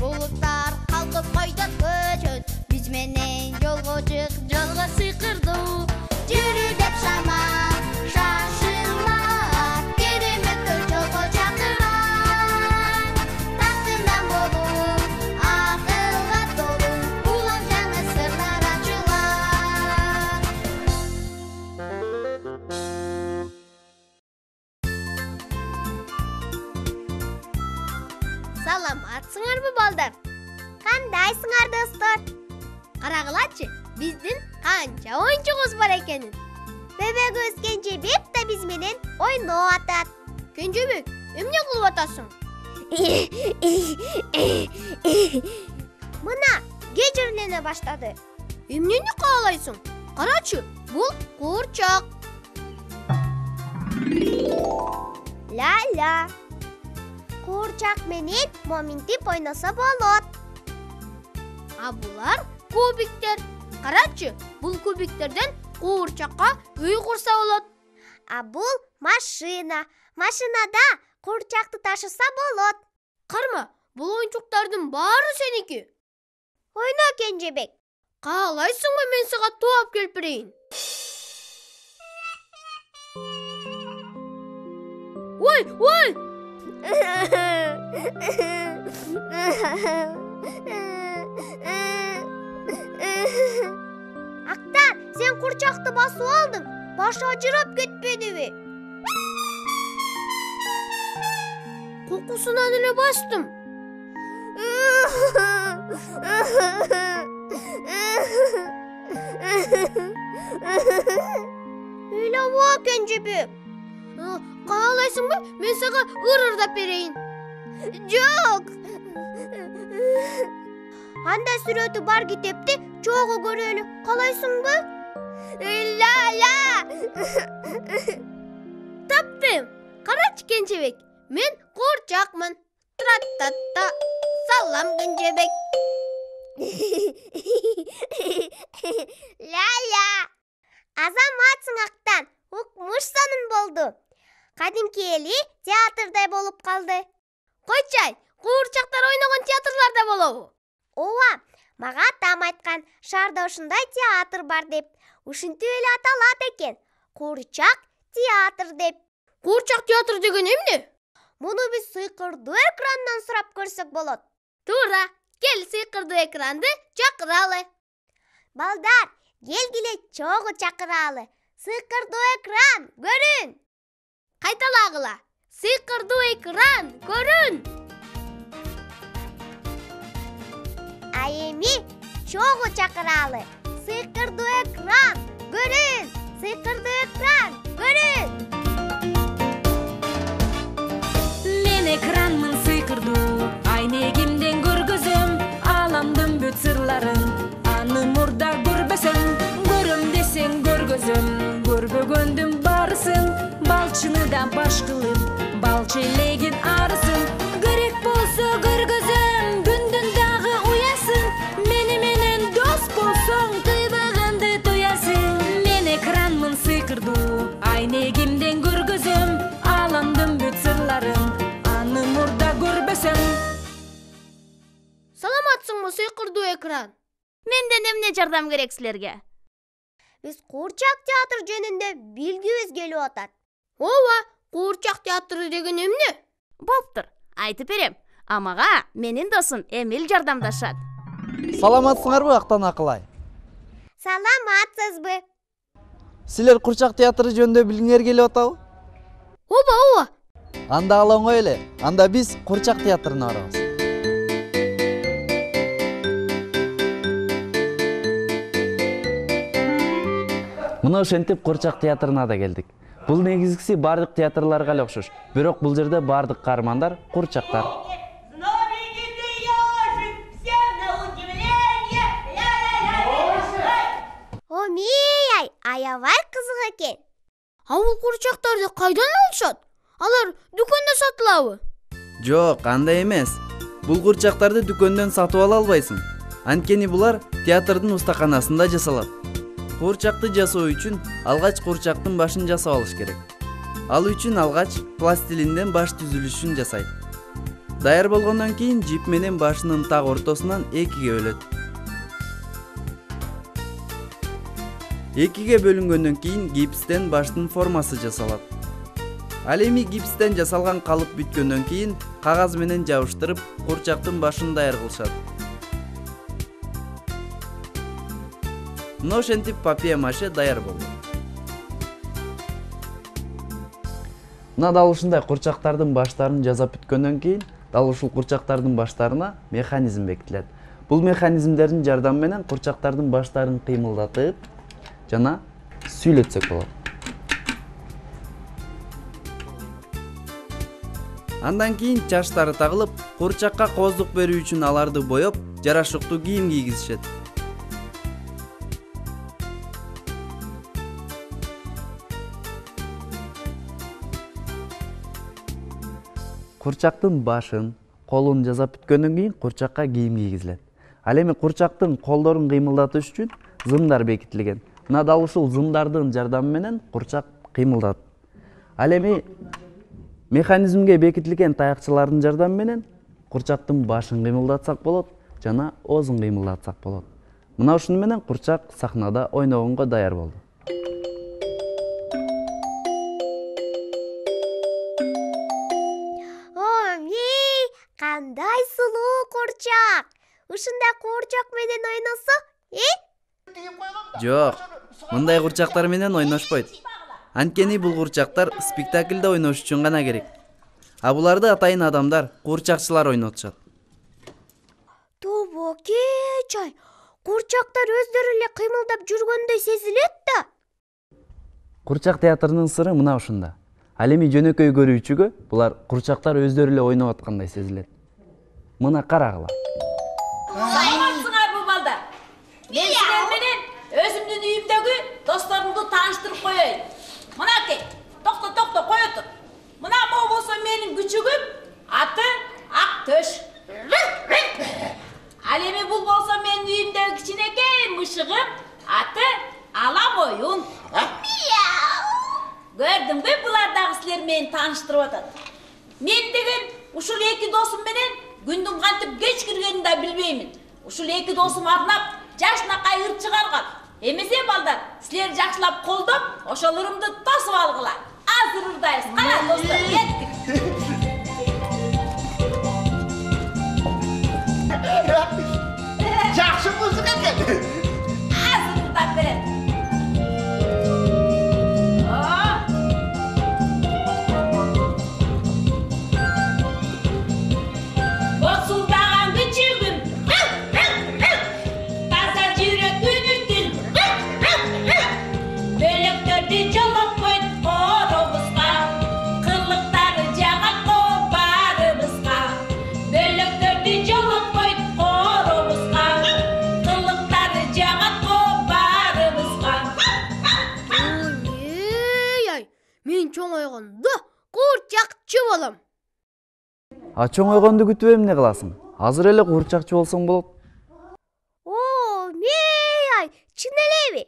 Bulutlar kalkıp koydan köçöt. Biz menen yolga çık, yolga sıkırdı. Yürü dep şaman, şaşırlar. Keremetler yolga çakıran. Tahtından bolup, akılga dolu. Ulan жаңа sırlar açılar. Саламатсыңарбы, балдар? Кандайсыңар, достор? Карагылачы, биздин канча оюнчугубуз бар экенин. Бебегибиз Кенжебек да биз менен ойноп атат. Кенжебек, эмне кылып атасың? Мына кечирлене баштады. Эмнени каалайсың? Карачы, бул куурчак. Ла-ла. Куурчак менен моминтип ойносо болот. А булар кубиктер. Карачы, бул кубиктерден куурчакка үй курса болот. А бул машина. Машинада куурчакты ташыса болот. Карма, бул оюнчуктардын баары сеники. Ойно, Кенжебек. Каалайсыңбы мен сага топ келип берейин? Ой! Актан, сен курчакты басып алдың. Башы ажырап кетпедиби? Кокусунан эле бастым. Ыйлабы, Кенжебек. Каалайсыңбы, мен сага ырырдап берейин? Жок. Анда сүрөтү бар китепти чогуу көрөлү. Каалайсыңбы? Ла-ла. Таптым. Карачы, Кенжебек, мен куурчакмын. Тра-та-та. Салам, Кенжебек. Ла-ла. Азаматсың, Актан. Укмушсаның болду. Кадимки эли театрдай болуп калды. Койчай, куурчактар ойногон театрларда болобу? Ооба, мага атам айткан, шаарда ушундай театр бар деп. Ушинтип эле аталат экен. Куурчак театр деп. Куурчак театр деген эмне? Муну биз сыйкырдуу экрандан сурап көрсөк болот. Туура, кел сыйкырдуу экранды чакыралы. Балдар, келгиле чогуу чакыралы. Сыйкырдуу экран көрүн. Кайталагыла. Сыйкырдуу экран көрүн. А эми чогуу чакыралы. Сыйкырдуу экран көрүн. Сыйкырдуу экран көрүн. Мен экранмын сыйкырдуу, айнегимден көргөзөм аламдын бүт сырларын. Аны мурда көрбөсөм, көрөм десең көргөзөм. Көрбөгөндүн барысын, балчыны да баш кылып, балчы элегин арысын. Керек болсо көргөзөм, күндүн дагы уясын. Мени менен дос болсоң, тыйбаганды тоясың. Мен экранмын сыйкырдуу, айнегимден көргөзөм аламдын бүт сырларын. Аны мурда көрбөсөм. Саламатсыңбы, сыйкырдуу экран? Менден эмне жардам керек силерге? Биз куурчак театр жөнүндө билгибиз келип атат. Ооба, куурчак театры деген эмне? Болуптур, айтып берем. Амага менин досум Эмил жардамдашат. Саламатсыңарбы, Актан Акылай? Саламатсызбы? Силер куурчак театры жөнүндө билгиңер келип атабы? Ооба. Анда ал оңой эле. Анда биз куурчак театрына барабыз. Мына ошентип куурчак театрына да келдик. Бул негизгиси бардык театрларга эле окшош. Бирок бул жерде бардык каармандар куурчактар. Омей, аябай кызык экен. А бул куурчактарды кайдан алышат? Алар дүкөндө сатылабы? Жок, андай эмес. Бул куурчактарды дүкөндөн сатып ала албайсың. Анткени булар театрдын устаканасында жасалат. Куурчакты жасоо үчүн алгач куурчактын башын жасап алыш керек. Ал үчүн алгач пластилинден баш түзүлүшүн жасайт. Даяр болгондон кийин жип менен башынын так ортосунан экиге бөлөт. Экиге бөлүнгөндөн кийин гипстен баштын формасы жасалат. Ал эми гипстен жасалган калып бүткөндөн кийин кагаз менен жабыштырып, курчактын башын даяр кылышат. Мына ошентип папье-маше даяр болду. Мына дал ушундай курчактардын баштарын жасап бүткөндөн кийин дал ушул курчактардын баштарына механизм бекитилет. Бул механизмдердин жардамы менен курчактардын баштарын кыймылдатып жана сүйлөтсөк болот. Андан кийин чаштары тагылып, курчакка кооздук берүү үчүн аларды боеп, жарашыктуу кийим кийгизишет. Курчактын башын, колун жасап бүткөндөн кийин курчакка кийим кийгизилет. Ал эми курчактын колдорун кыймылдатыш үчүн зымдар бекитилген. Мына дал ушул зымдардын жардамы менен курчак кыймылдат. Ал эми механизмге бекитилген таякчылардын жардамы менен курчактын башын кыймылдатсак болот жана оозун кыймылдатсак болот. Мына ушуну менен курчак сахнада ойногонго даяр болду. Кандай сулуу курчак. Ушундай курчак менен ойносо, Жок, мындай курчактар менен ойношпойт. Анткени бул курчактар спектакльде ойнош үчүн гана керек. А буларды атайын адамдар, курчакчылар ойнотушат. Тобокей, курчактар өздөрү эле кыймылдап жүргөндөй сезилет да. Курчак театрынын сыры мына ушунда. Ал эми жөнөкөй көрүүчүгө булар курчактар өздөрү эле ойноп аткандай сезилет. Мына карагыла. Саламатсыңар бу балдар. Мен силер менен өзүмдүн үйүмдөгү досторумду тааныштырып коеюн. Мынакей, токто кое тур. Мына могу болсо менин күчүгүм, аты Актөш. Ал эми бул болсо менин үйүмдөгү кичинекей мышыгым, аты Ала моюн. Көрдүңбү, булар дагы силер менен тааныштырып атат. Мен деген ушул эки досум менен күндүн кантип кеч киргенин да билбеймин. Ушул эки досум арнап жашынакай ырт чыгарган. Эмесе балдар, силер жакшылап колдоп, ошол ырымды тосуп алгыла. Азыр ырдайбыз. Кана достор, кеттик. Жакшы музыка экен. Азыр ырдап берет. Босулдаган күчүгүм, таза жүрөк үнүтүн, бөлөктөрдү жолотпойт оробузга, кылыктары жагат барыбызга. Бөлөктөрдү жолотпойт оробузга, кылыктары жагат барыбызга. Мен чоңойгондо курчакчы болом. А чоңойгонду күтүп эмне кыласың? Азыр эле курчакчы болсоң болот. Чын элеби?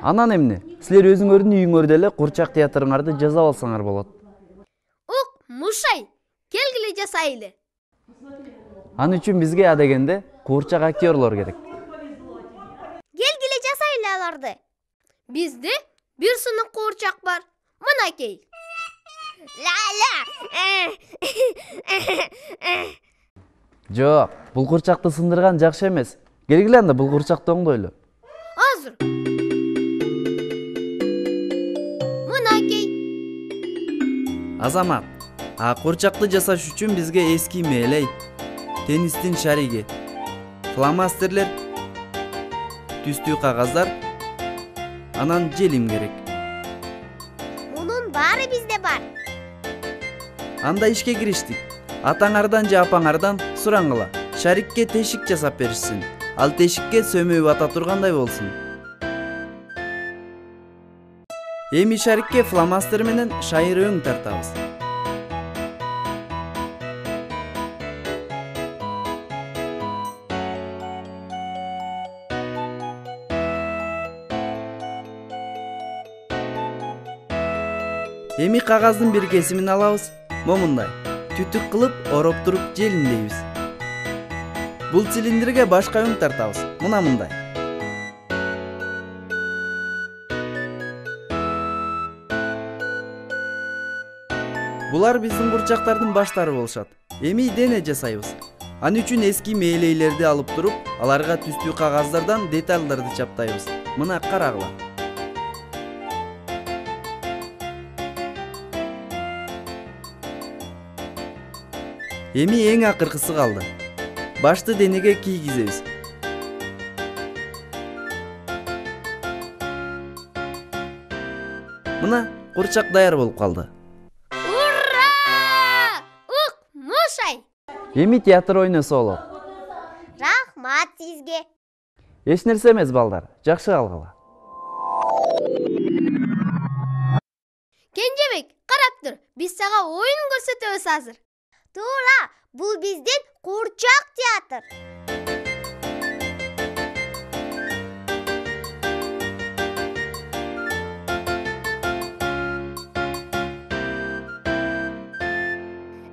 Анан эмне? Силер өзүңөрдүн үйүңөрдө эле курчак театрыңарды жасап алсаңар болот. Мушай, келгиле жасайлы. Ал үчүн бизге адегенде курчак актерлор керек. Келгиле жасайлы аларды. Бизде бир сынык курчак бар. Мынакей. Жок, бул курчакты сындырган жакшы эмес. Келгиле анда бул курчакты оңдойлу. Азыр. Мынакей. Азамат, курчакты жасаш үчүн бизге эски мээлей, теннистин шариги, фломастерлер, түстүү кагаздар, анан желим керек. Мунун баары бизде бар. Анда ишке кириштик. Атаңардан же апаңардан сураңыла. Шарикке тешик жасап беришсин. Ал тешикке сөмөй бата тургандай болсун. Эми шарикке фломастер менен шайыр өң тартабыз. Эми кагаздын бир кесимин алабыз. Момундай. түтүк кылып ороп туруп желимдейбиз. Бул цилиндрге башка үң тартабыз. Мына мындай. Булар биздин курчактардын баштары болушат. Эми дене жасайбыз. Аны үчүн эски мээлейлерди алып туруп, аларга түстүү кагаздардан детальдарды чаптайбыз. Мына карагыла. Эми эң акыркысы калды. Башты денеге кийгизебиз. Мына курчак даяр болуп калды. Ура! Ук Мушай! Эми театр ойносо болот. Рахмат сизге. Эч нерсе эмес балдар, жакшы калгыла. Кенжебек, карап тур. Биз сага оюн көрсөтөбүз азыр. Туура, бул биздин курчак театр.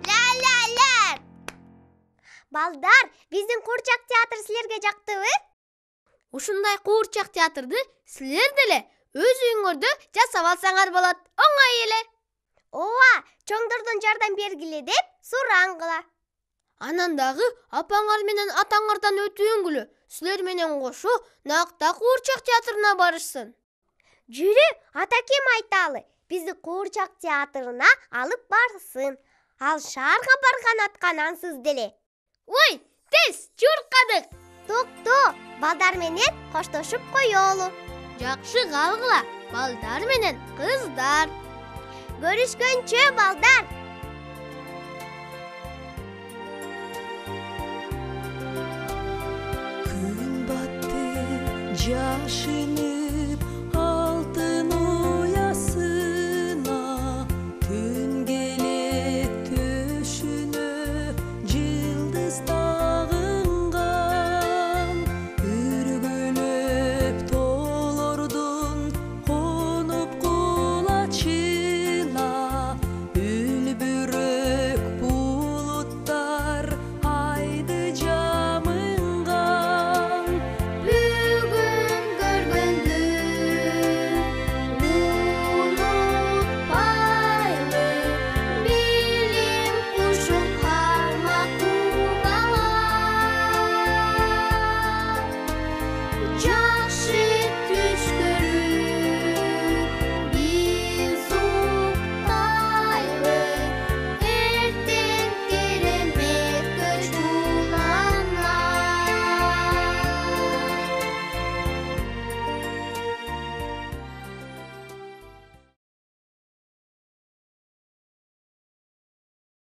Ля-ля-ля! Балдар, биздин курчак театр силерге жактыбы? Ушундай куурчак театрды силер деле өз үйүңөрдө жасап алсаңар болот. Оңой эле. Ооба, чоңдордон жардам бергиле деп сураңгыла. Анан дагы апаңар менен атаңардан өтүүнгүлө силер менен кошо накта куурчак театрына барышсын. Жүрү, атакем айталы. Бизди куурчак театрына алып барсын. Ал шаарга барган аткан ансыз деле. Ой, тез чуркадык. Токтоо, балдар менен коштошуп коелу. Жакшы калгыла, балдар менен кыздар. Көрүшкөнчө, балдар. Күн батты жашыны